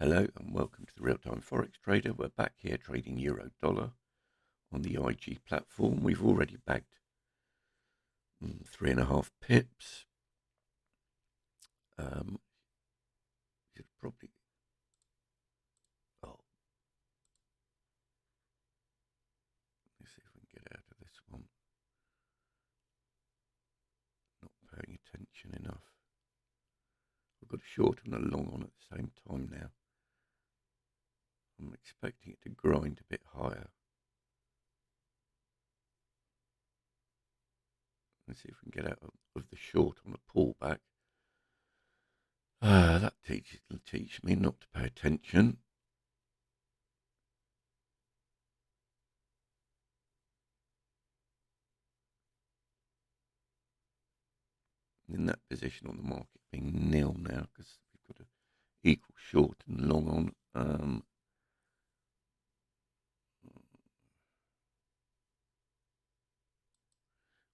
Hello and welcome to the Real-Time Forex Trader. We're back here trading euro dollar on the IG platform. We've already bagged 3.5 pips. Should probably let's see if we can get out of this one. Not paying attention enough. We've got a short and a long on at the same time now. I'm expecting it to grind a bit higher. Let's see if we can get out of the short on a pullback. That will teach me not to pay attention. In that position on the market being nil now because we've got an equal short and long on.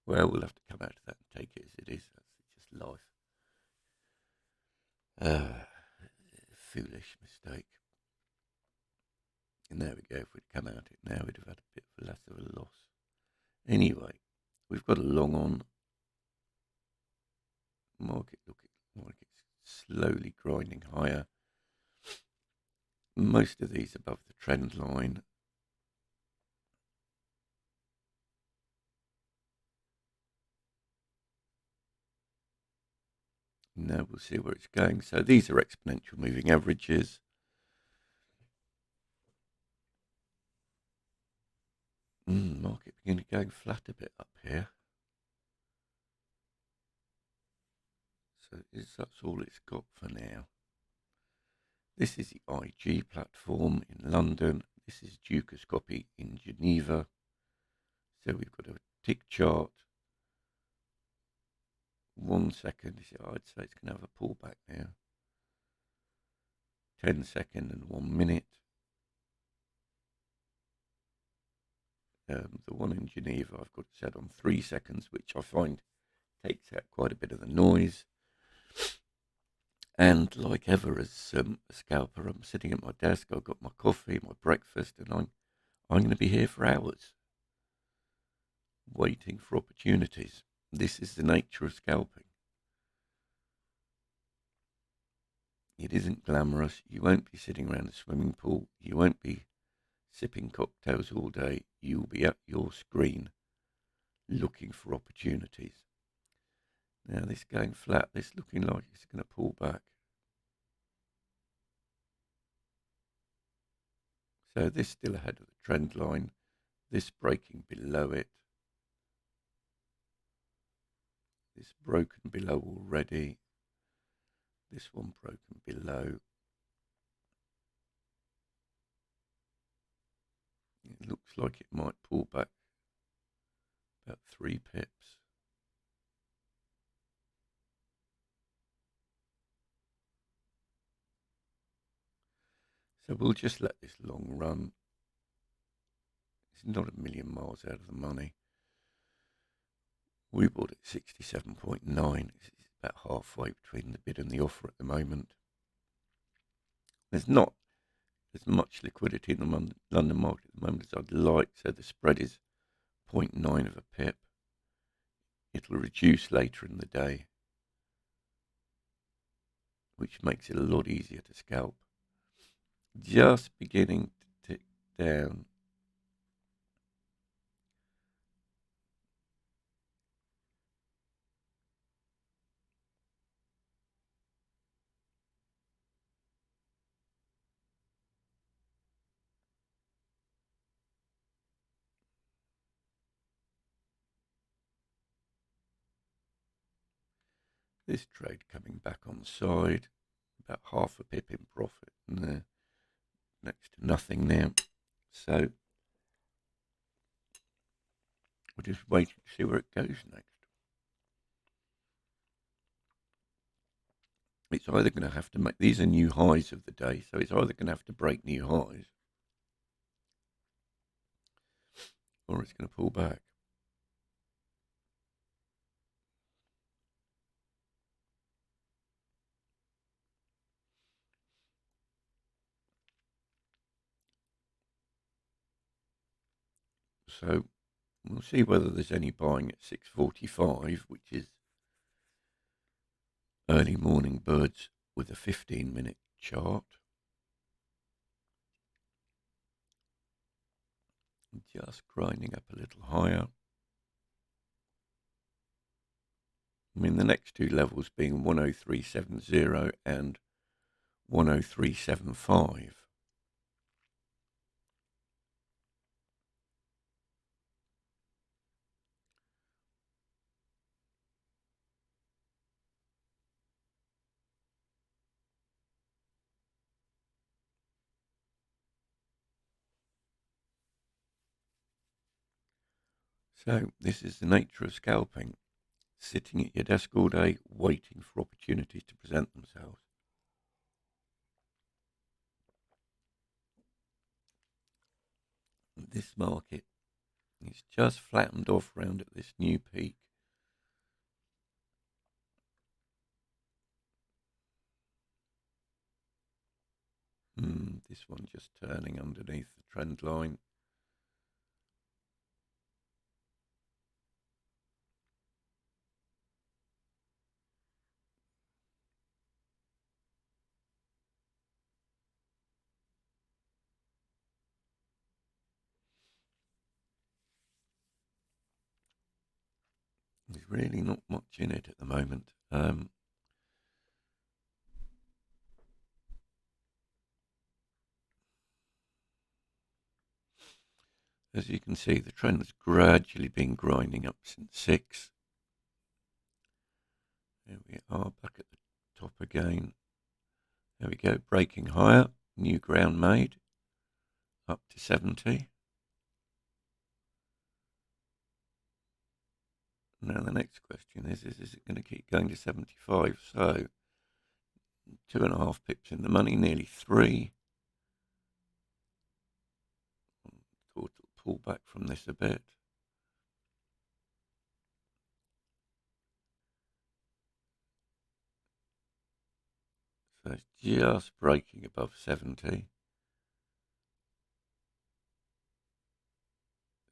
Well, we'll have to come out of that and take it as it is. That's just life. Foolish mistake. And there we go. If we'd come out it now, we'd have had a bit less of a loss. Anyway, we've got a long on. Market looking like it's slowly grinding higher. Most of these above the trend line. Now we'll see where it's going. So these are exponential moving averages. Market beginning going flat a bit up here. So that's all it's got for now. This is the IG platform in London. This is Dukerscopy in Geneva. So we've got a tick chart. 1 second. I'd say it's going to have a pullback now. 10 second and 1 minute. The one in Geneva I've got it set on 3 seconds, which I find takes out quite a bit of the noise. And like ever, as a scalper, I'm sitting at my desk. I've got my coffee, my breakfast, and I'm going to be here for hours, waiting for opportunities. This is the nature of scalping. It isn't glamorous. You won't be sitting around a swimming pool. You won't be sipping cocktails all day. You'll be at your screen looking for opportunities. Now this going flat, this looking like it's going to pull back. So this still ahead of the trend line. This breaking below it. This broken below already. This one broken below. It looks like it might pull back about 3 pips. So we'll just let this long run. It's not a million miles out of the money. We bought it 67.9. It's about halfway between the bid and the offer at the moment. There's not as much liquidity in the London market at the moment as I'd like, so the spread is 0.9 of a pip. It'll reduce later in the day, which makes it a lot easier to scalp. Just beginning to tick down. This trade coming back on side, about half a pip in profit, and next to nothing now. So we're just waiting to see where it goes next. It's either going to have to make, these are new highs of the day, so it's either going to have to break new highs or it's going to pull back. So we'll see whether there's any buying at 6:45, which is early morning birds with a 15-minute chart. Just grinding up a little higher. I mean, the next two levels being 103.70 and 103.75. So this is the nature of scalping. Sitting at your desk all day, waiting for opportunities to present themselves. This market is just flattened off round at this new peak. This one just turning underneath the trend line. There's really not much in it at the moment. As you can see, the trend has gradually been grinding up since 6. There we are, back at the top again. There we go, breaking higher, new ground made, up to 70. Now the next question is it going to keep going to 75? So 2.5 pips in the money, nearly 3. Thought it'll pull back from this a bit. So it's just breaking above 70.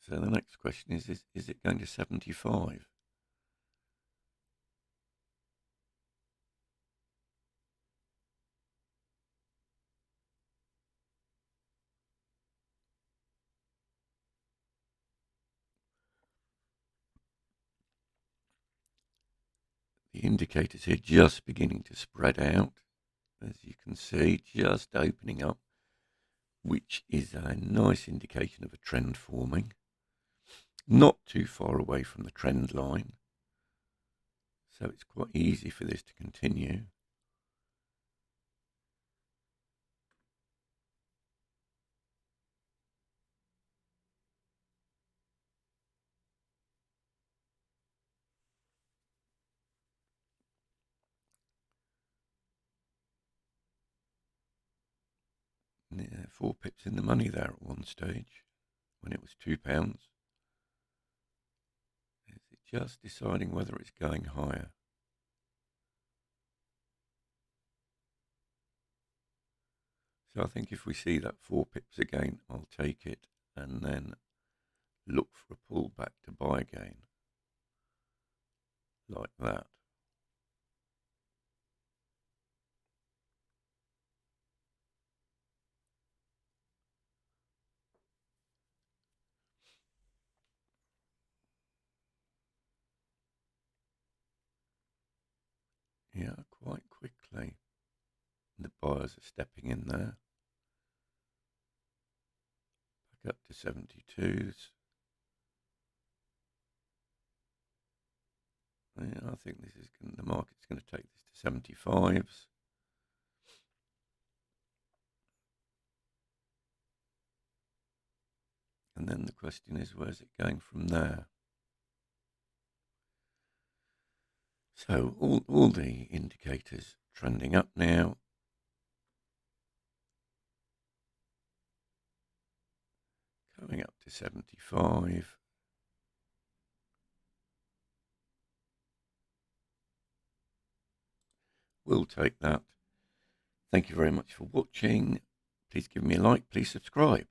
So the next question is it going to 75? The indicators here just beginning to spread out, as you can see, just opening up, which is a nice indication of a trend forming. Not too far away from the trend line, so it's quite easy for this to continue. Yeah, 4 pips in the money there at one stage when it was £2. Is it just deciding whether it's going higher? So I think if we see that 4 pips again, I'll take it and then look for a pullback to buy again, like that. Yeah, quite quickly. The buyers are stepping in there. Back up to 72s. Yeah, I think this is the market's going to take this to 75s. And then the question is, where's it going from there? So all the indicators trending up now. Coming up to 75. We'll take that. Thank you very much for watching. Please give me a like. Please subscribe.